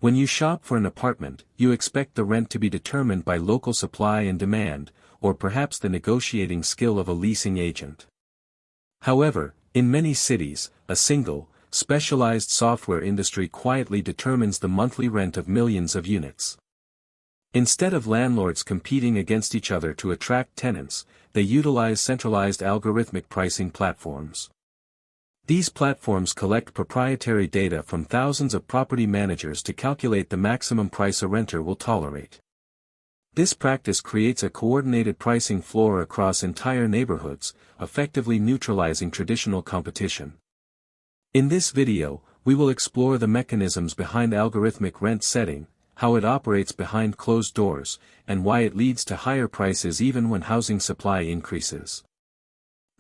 When you shop for an apartment, you expect the rent to be determined by local supply and demand, or perhaps the negotiating skill of a leasing agent. However, in many cities, a single, specialized software industry quietly determines the monthly rent of millions of units. Instead of landlords competing against each other to attract tenants, they utilize centralized algorithmic pricing platforms. These platforms collect proprietary data from thousands of property managers to calculate the maximum price a renter will tolerate. This practice creates a coordinated pricing floor across entire neighborhoods, effectively neutralizing traditional competition. In this video, we will explore the mechanisms behind algorithmic rent setting, how it operates behind closed doors, and why it leads to higher prices even when housing supply increases.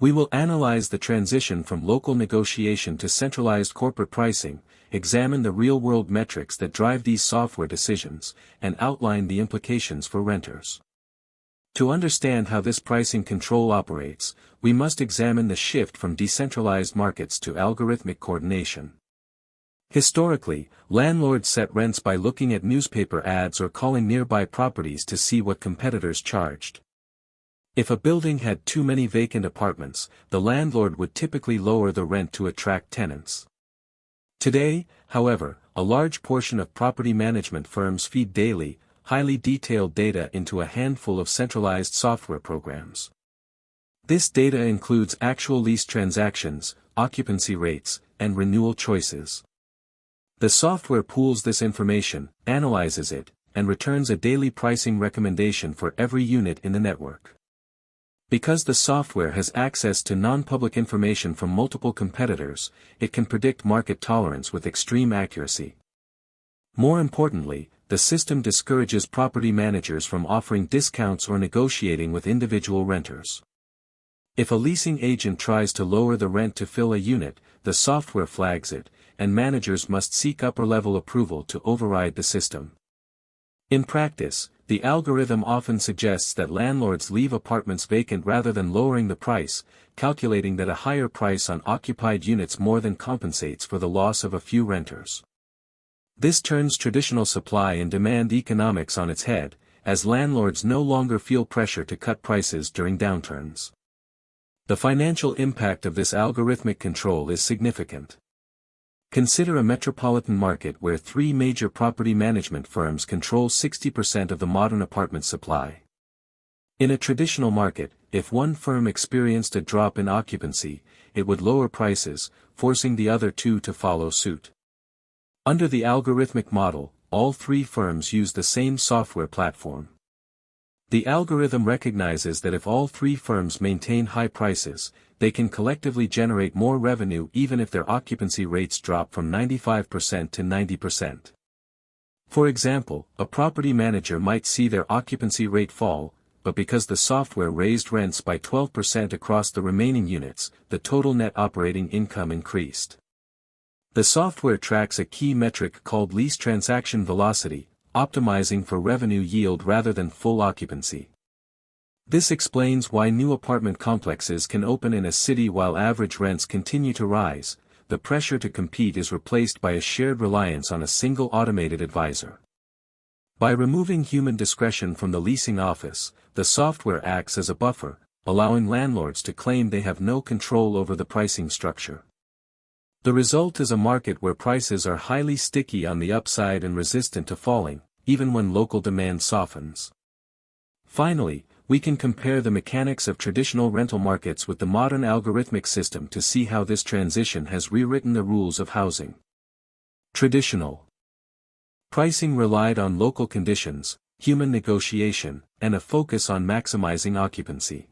We will analyze the transition from local negotiation to centralized corporate pricing, examine the real-world metrics that drive these software decisions, and outline the implications for renters. To understand how this pricing control operates, we must examine the shift from decentralized markets to algorithmic coordination. Historically, landlords set rents by looking at newspaper ads or calling nearby properties to see what competitors charged. If a building had too many vacant apartments, the landlord would typically lower the rent to attract tenants. Today, however, a large portion of property management firms feed daily, highly detailed data into a handful of centralized software programs. This data includes actual lease transactions, occupancy rates, and renewal choices. The software pools this information, analyzes it, and returns a daily pricing recommendation for every unit in the network. Because the software has access to non-public information from multiple competitors, it can predict market tolerance with extreme accuracy. More importantly, the system discourages property managers from offering discounts or negotiating with individual renters. If a leasing agent tries to lower the rent to fill a unit, the software flags it, and managers must seek upper-level approval to override the system. In practice, the algorithm often suggests that landlords leave apartments vacant rather than lowering the price, calculating that a higher price on occupied units more than compensates for the loss of a few renters. This turns traditional supply and demand economics on its head, as landlords no longer feel pressure to cut prices during downturns. The financial impact of this algorithmic control is significant. Consider a metropolitan market where three major property management firms control 60% of the modern apartment supply. In a traditional market, if one firm experienced a drop in occupancy, it would lower prices, forcing the other two to follow suit. Under the algorithmic model, all three firms use the same software platform. The algorithm recognizes that if all three firms maintain high prices, they can collectively generate more revenue even if their occupancy rates drop from 95% to 90%. For example, a property manager might see their occupancy rate fall, but because the software raised rents by 12% across the remaining units, the total net operating income increased. The software tracks a key metric called lease transaction velocity, optimizing for revenue yield rather than full occupancy. This explains why new apartment complexes can open in a city while average rents continue to rise. The pressure to compete is replaced by a shared reliance on a single automated advisor. By removing human discretion from the leasing office, the software acts as a buffer, allowing landlords to claim they have no control over the pricing structure. The result is a market where prices are highly sticky on the upside and resistant to falling, even when local demand softens. Finally, we can compare the mechanics of traditional rental markets with the modern algorithmic system to see how this transition has rewritten the rules of housing. Traditional pricing relied on local conditions, human negotiation, and a focus on maximizing occupancy.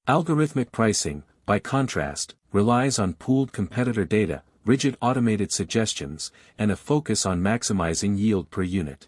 Algorithmic pricing, by contrast, relies on pooled competitor data, rigid automated suggestions, and a focus on maximizing yield per unit.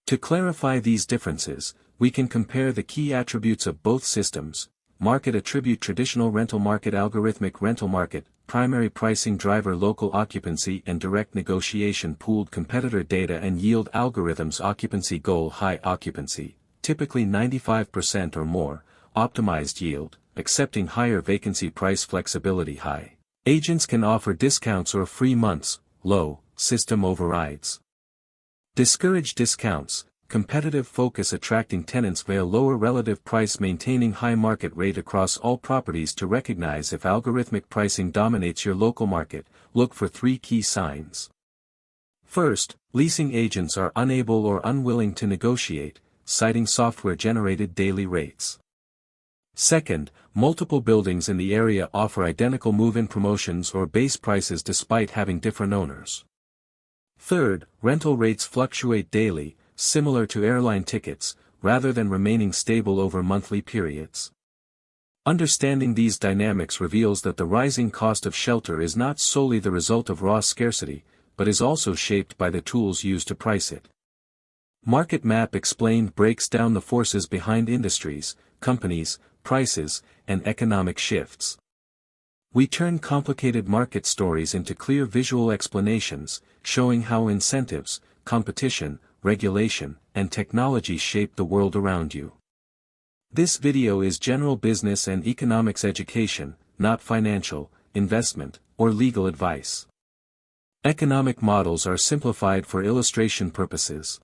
To clarify these differences, we can compare the key attributes of both systems. Market attribute: traditional rental market, algorithmic rental market, primary pricing driver local occupancy and direct negotiation, pooled competitor data and yield algorithms, occupancy goal high occupancy, typically 95% or more, optimized yield, accepting higher vacancy, price flexibility high. Agents can offer discounts or free months, low, system overrides. Discourage discounts. Competitive focus attracting tenants via lower relative price, maintaining high market rate across all properties. To recognize if algorithmic pricing dominates your local market, look for 3 key signs. First, leasing agents are unable or unwilling to negotiate, citing software-generated daily rates. Second, multiple buildings in the area offer identical move-in promotions or base prices despite having different owners. Third, rental rates fluctuate daily, similar to airline tickets, rather than remaining stable over monthly periods. Understanding these dynamics reveals that the rising cost of shelter is not solely the result of raw scarcity, but is also shaped by the tools used to price it. Market Map Explained breaks down the forces behind industries, companies, prices, and economic shifts. We turn complicated market stories into clear visual explanations, showing how incentives, competition, regulation, and technology shape the world around you. This video is general business and economics education, not financial, investment, or legal advice. Economic models are simplified for illustration purposes.